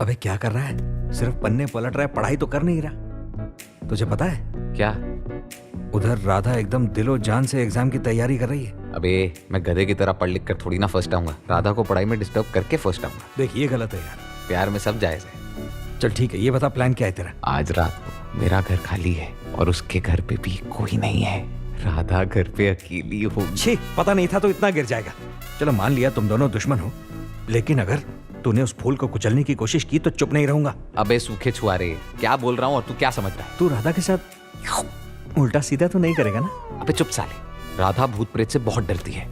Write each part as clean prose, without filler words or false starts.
अबे क्या कर रहा है? सिर्फ पन्ने पलट रहा है, पढ़ाई तो कर नहीं रहा। तुझे पता है क्या? उधर राधा एकदम दिलो जान से एग्जाम की तैयारी कर रही है। अबे मैं गधे की तरह पढ़ लिख कर थोड़ी ना फर्स्ट आऊंगा। राधा को पढ़ाई में डिस्टर्ब करके फर्स्ट आऊंगा। देख ये गलत है यार। प्यार में सब जायज है। चल ठीक है, ये बता प्लान क्या है तेरा? आज रात को मेरा घर खाली है और उसके घर पे भी कोई नहीं है। राधा घर पे अकेली होगी। छी, पता नहीं था तो इतना गिर जाएगा। चलो मान लिया तुम दोनों दुश्मन हो, लेकिन अगर तूने उस फूल को कुचलने की कोशिश की तो चुप नहीं रहूंगा। अबे सूखे छुआरे, क्या बोल रहा हूँ और तू क्या समझ रहा है? तू राधा के साथ उल्टा सीधा तो नहीं करेगा ना? अबे चुप साले। राधा भूत प्रेत से बहुत डरती है।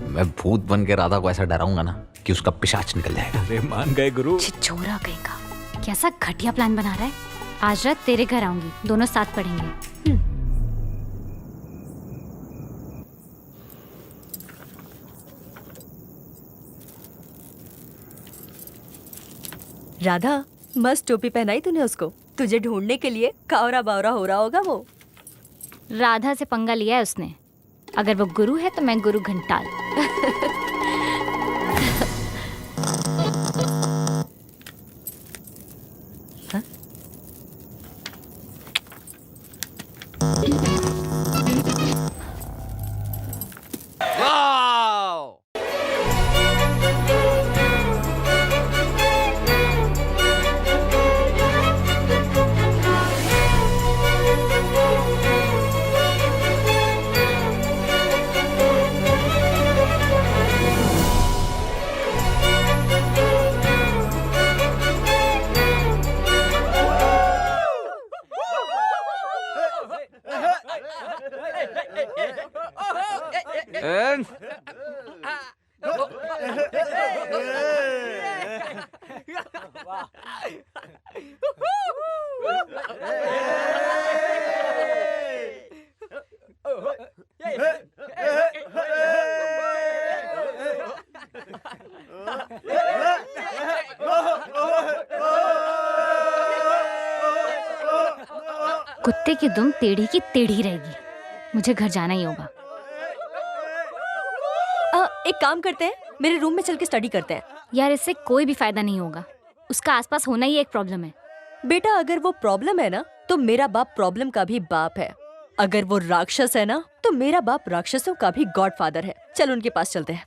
मैं भूत बन के राधा को ऐसा डराऊंगा ना कि उसका पिशाच निकल जाएगा। अरे मान गए गुरु। छिछोरा कहीं का, कैसा घटिया प्लान बना रहा है। आज रात तेरे घर आऊंगी, दोनों साथ पढ़ेंगे। राधा, मस्त टोपी पहनाई तूने उसको। तुझे ढूंढने के लिए कावरा बावरा हो रहा होगा वो। राधा से पंगा लिया है उसने। अगर वो गुरु है तो मैं गुरु घंटाल। कुत्ते की दुम टेढ़ी की टेढ़ी रहेगी। मुझे घर जाना ही होगा। एक काम करते हैं, मेरे रूम में चल के स्टडी करते हैं। यार इससे कोई भी फायदा नहीं होगा। उसका आसपास होना ही एक प्रॉब्लम है। बेटा अगर वो प्रॉब्लम है ना तो मेरा बाप प्रॉब्लम का भी बाप है। अगर वो राक्षस है ना तो मेरा बाप राक्षसों का भी गॉडफादर है। चल उनके पास चलते हैं।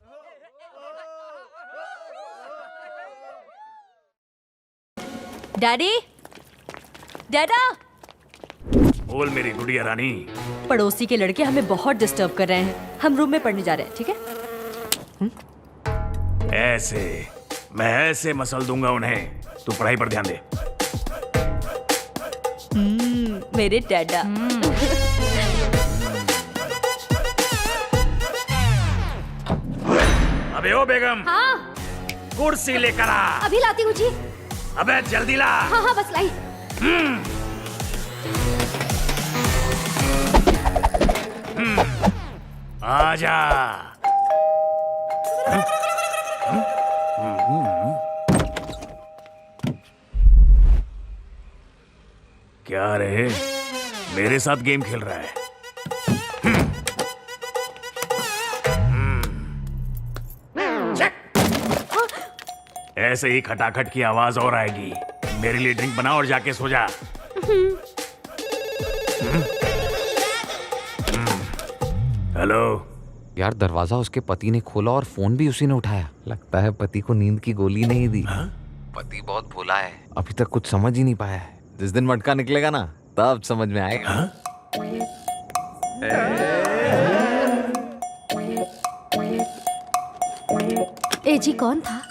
डैडी, डैडा। बोल मेरी गुड़िया रानी। पड़ोसी के लड़के हमें बहुत डिस्टर्ब कर रहे हैं। हम रूम में पढ़ने जा रहे हैं, ठीक है? ऐसे मैं ऐसे मसल दूंगा उन्हें। तू पढ़ाई पर ध्यान दे। मेरे डैडा। अबे ओ बेगम। हाँ कुर्सी लेकर आ। अभी लाती हूँ जी। अबे जल्दी ला। हाँ हाँ बस लाई। आजा। क्या रे, मेरे साथ गेम खेल रहा है? ऐसे ही खटाखट की आवाज और आएगी। मेरे लिए ड्रिंक बना और जाके सो जा। हेलो यार दरवाजा उसके पति ने खोला और फोन भी उसी ने उठाया। लगता है पति को नींद की गोली नहीं दी। पति बहुत भोला है, अभी तक कुछ समझ ही नहीं पाया है। जिस दिन मटका निकलेगा ना तब समझ में आएगा। ए जी कौन था?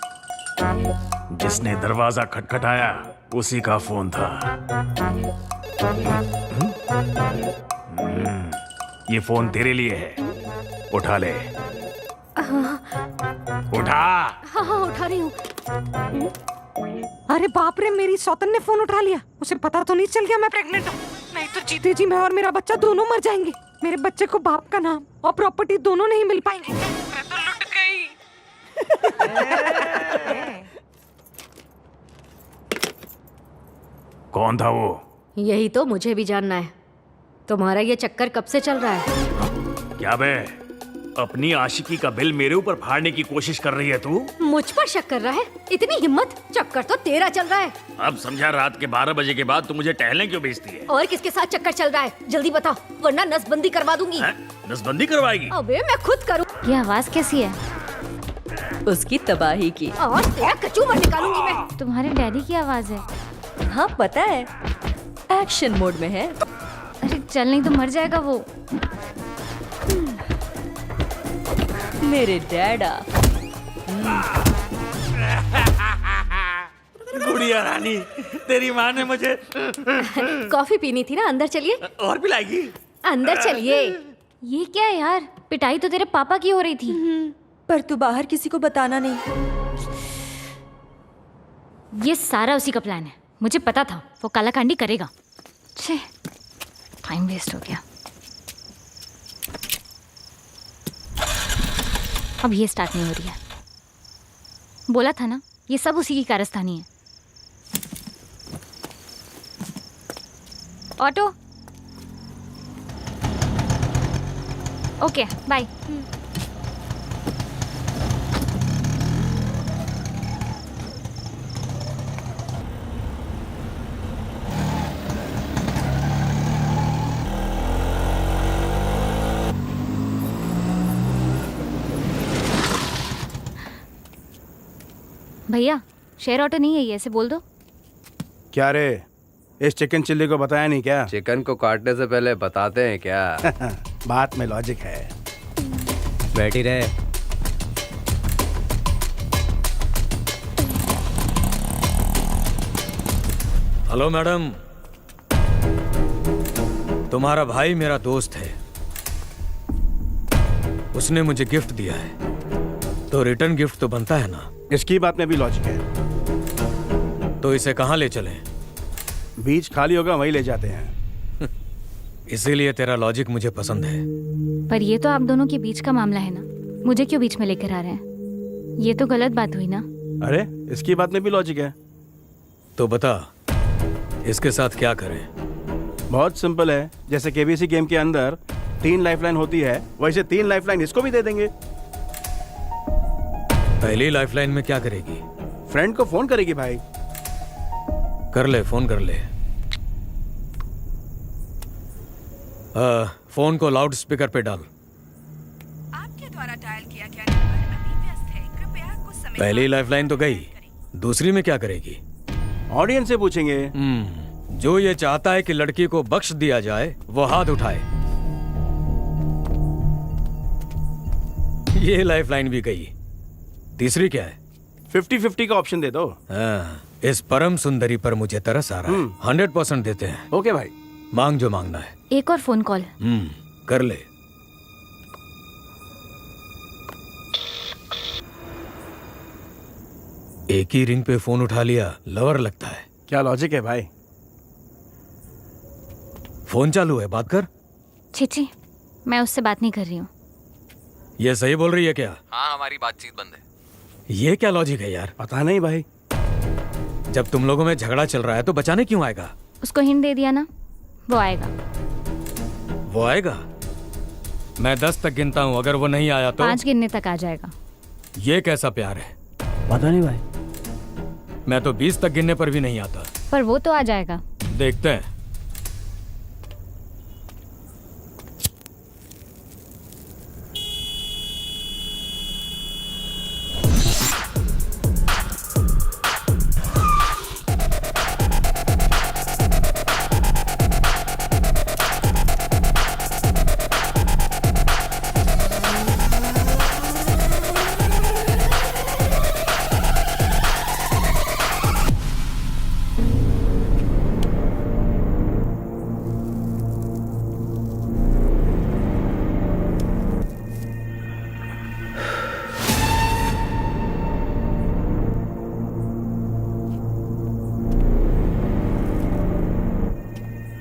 जिसने दरवाजा खटखटाया उसी का फोन था। ये फोन तेरे लिए है, उठा ले। उठा। हाँ हाँ उठा रही हूँ। अरे बाप रे, मेरी सौतन ने फोन उठा लिया। उसे पता तो नहीं चल गया मैं प्रेग्नेंट हूँ? नहीं तो जीते जी मैं और मेरा बच्चा दोनों मर जाएंगे। मेरे बच्चे को बाप का नाम और प्रॉपर्टी दोनों नहीं मिल पाएंगे। मैं तो लुट गई। कौन था वो? यही तो मुझे भी जानना है। तुम्हारा ये चक्कर कब से चल रहा है? क्या बे, अपनी आशिकी का बिल मेरे ऊपर फाड़ने की कोशिश कर रही है तू? मुझ पर शक कर रहा है? इतनी हिम्मत? चक्कर तो तेरा चल रहा है। अब समझा, रात के 12 बजे के बाद तू मुझे टहलने क्यों भेजती है? और किसके साथ चक्कर चल रहा है? जल्दी बता, वरना नसबंदी करवा दूंगी। हैं? नसबंदी करवाएगी? अबे मैं खुद करूँ। ये आवाज कैसी है? उसकी तबाही की। और तेरा कचूमर निकालूंगी मैं। तुम्हारे डैडी की आवाज है। हाँ पता है, एक्शन मोड में है। अरे चल, नहीं तो मर जाएगा वो। मेरे डैडा। गुड़िया रानी, तेरी माँ ने मुझे कॉफी पीनी थी ना, अंदर चलिए। और पिलाएगी? अंदर चलिए। ये क्या है यार? पिटाई तो तेरे पापा की हो रही थी। पर तू बाहर किसी को बताना नहीं। ये सारा उसी का प्लान है। मुझे पता था वो कालाकांडी करेगा। छे, टाइम वेस्ट हो गया। अब ये स्टार्ट नहीं हो रही है। बोला था ना, ये सब उसी की कारस्तानी है। ऑटो। Okay, bye. भैया, शेयर ऑटो नहीं है ये, ऐसे बोल दो। क्या रे, इस चिकन चिल्ली को बताया नहीं क्या? चिकन को काटने से पहले बताते हैं क्या? बात में लॉजिक है। बैठी रहे। हेलो मैडम, तुम्हारा भाई मेरा दोस्त है। उसने मुझे गिफ्ट दिया है, तो रिटर्न गिफ्ट तो बनता है ना। इसकी बात में भी लॉजिक है। तो इसे कहाँ ले चलें? बीच खाली होगा वहीं ले जाते हैं। इसीलिए तेरा लॉजिक मुझे पसंद है। पर ये तो आप दोनों के बीच का मामला है ना, मुझे क्यों बीच में लेकर आ रहे हैं? ये तो गलत बात हुई ना। अरे इसकी बात में भी लॉजिक है। तो बता, इसके साथ क्या करें? बहुत सिंपल है। जैसे केबीसी गेम के अंदर 3 लाइफलाइन होती है, वैसे 3 लाइफलाइन इसको भी दे देंगे। पहली लाइफलाइन में क्या करेगी? फ्रेंड को फोन करेगी भाई। कर ले, फोन कर ले। फोन को लाउड स्पीकर पे डाल। आपके द्वारा डायल किया गया नंबर अभी व्यस्त है, कृपया कुछ समय पहली लाइफलाइन तो गई, दूसरी में क्या करेगी? ऑडियंस से पूछेंगे। जो ये चाहता है कि लड़की को बख्श दिया जाए, वो हाथ उठाए। ये लाइफलाइन भी गई। तीसरी क्या है? 50-50 का ऑप्शन दे दो। हाँ, इस परम सुंदरी पर मुझे तरस आ रहा है। 100% देते हैं। ओके भाई। मांग जो मांगना है। एक और फोन कॉल। कर ले। एक ही रिंग पे फोन उठा लिया, लवर लगता है। क्या लॉजिक है भाई? फोन चालू है, बात कर। छी, मैं उससे बात नहीं कर रही हूँ। ये सही बोल रही है क्या? हाँ, हमारी बातचीत बंद है। ये क्या लॉजिक है यार? पता नहीं भाई। जब तुम लोगों में झगड़ा चल रहा है तो बचाने क्यों आएगा? उसको हिंट दे दिया ना, वो आएगा। वो आएगा? मैं 10 तक गिनता हूँ, अगर वो नहीं आया तो 5 गिनने तक आ जाएगा। ये कैसा प्यार है? पता नहीं भाई। मैं तो 20 तक गिनने पर भी नहीं आता। पर वो तो आ जाएगा। देखते हैं।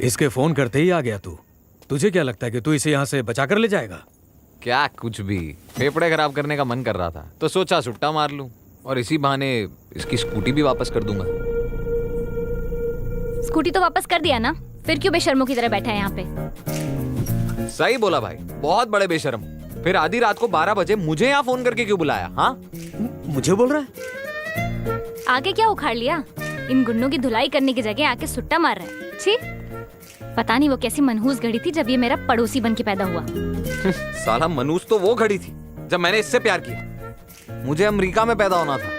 इसके फोन करते ही आ गया तू। तुझे क्या लगता है कि तू इसे यहाँ से बचा कर ले जाएगा? क्या कुछ भी, फेफड़े खराब करने का मन कर रहा था तो सोचा सुट्टा मार लूं, और इसी बहाने इसकी स्कूटी भी वापस कर दूंगा। स्कूटी तो वापस कर दिया ना, फिर क्यों बेशर्मों की तरह बैठा है यहाँ पे? सही बोला भाई, बहुत बड़े बेशर्म। फिर आधी रात को 12 बजे मुझे यहाँ फोन करके क्यों बुलाया? हाँ, मुझे बोल रहा है? आगे क्या उखाड़ लिया? इन गुंडों की धुलाई करने की जगह आके सुट्टा मार रहा है। छी, पता नहीं वो कैसी मनहूस घड़ी थी जब ये मेरा पड़ोसी बन के पैदा हुआ। साला मनूस तो वो घड़ी थी जब मैंने इससे प्यार किया। मुझे अमेरिका में पैदा होना था,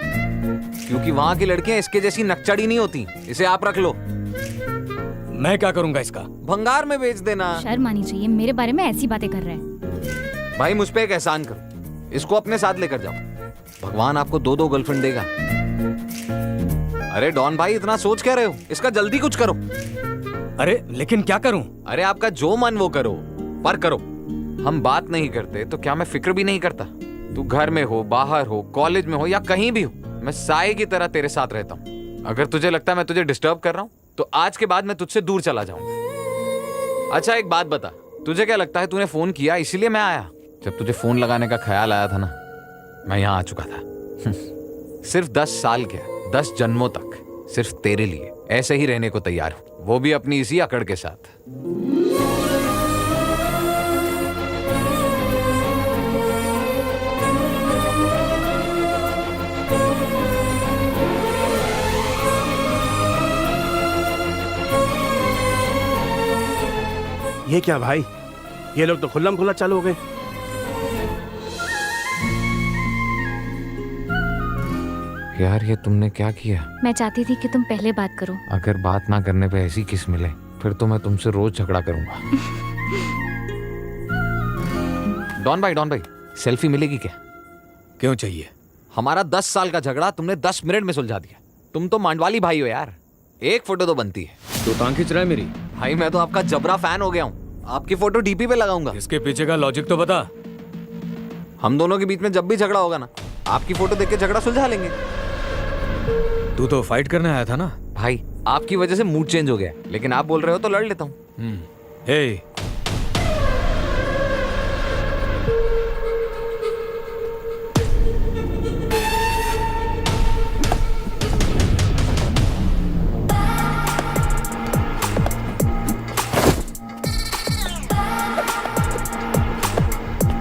क्योंकि वहां की लड़कियां इसके जैसी नकचड़ी नहीं होती। इसे आप रख लो। मैं क्या करूंगा इसका? भंगार में बेच देना। शर्म आनी चाहिए, मेरे बारे में ऐसी बातें कर रहे हैं। भाई मुझ पे एक एहसान करो, इसको अपने साथ लेकर जाओ। भगवान आपको 2-2 गर्लफ्रेंड देगा। अरे डॉन भाई, इतना सोच क्या रहे हो? इसका जल्दी कुछ करो। अरे लेकिन क्या करूं? अरे आपका जो मन वो करो, पर करो। हम बात नहीं करते तो क्या मैं फिक्र भी नहीं करता? तू घर में हो, बाहर हो, कॉलेज में हो या कहीं भी हो, मैं साए की तरह तेरे साथ रहता हूँ। अगर तुझे लगता है मैं तुझे डिस्टर्ब कर रहा हूँ तो आज के बाद मैं तुझसे दूर चला जाऊंगा। अच्छा एक बात बता, तुझे क्या लगता है तूने फोन किया इसीलिए मैं आया? जब तुझे फोन लगाने का ख्याल आया था ना, मैं यहाँ आ चुका था। सिर्फ 10 साल क्या, 10 जन्मों तक सिर्फ तेरे लिए ऐसे ही रहने को तैयार हूं, वो भी अपनी इसी अकड़ के साथ। ये क्या भाई, ये लोग तो खुल्लम खुल्ला चालू हो गए। यार ये तुमने क्या किया? मैं चाहती थी कि तुम पहले बात करो। अगर बात ना करने पे ऐसी किस मिले, फिर तो मैं तुमसे रोज झगड़ा करूंगा। डॉन भाई, सेल्फी मिलेगी क्या? क्यों चाहिए? हमारा 10 साल का झगड़ा तुमने 10 मिनट में सुलझा दिया। तुम तो मांडवाली भाई हो यार, एक फोटो तो बनती है। तू टांग खींच रहा है मेरी? भाई मैं तो आपका जबरा फैन हो गया हूँ, आपकी फोटो डीपी पे लगाऊंगा। इसके पीछे का लॉजिक तो बता। हम दोनों के बीच में जब भी झगड़ा होगा ना, आपकी फोटो देख के झगड़ा सुलझा लेंगे। तू तो फाइट करने आया था ना? भाई आपकी वजह से मूड चेंज हो गया, लेकिन आप बोल रहे हो तो लड़ लेता हूँ। हे,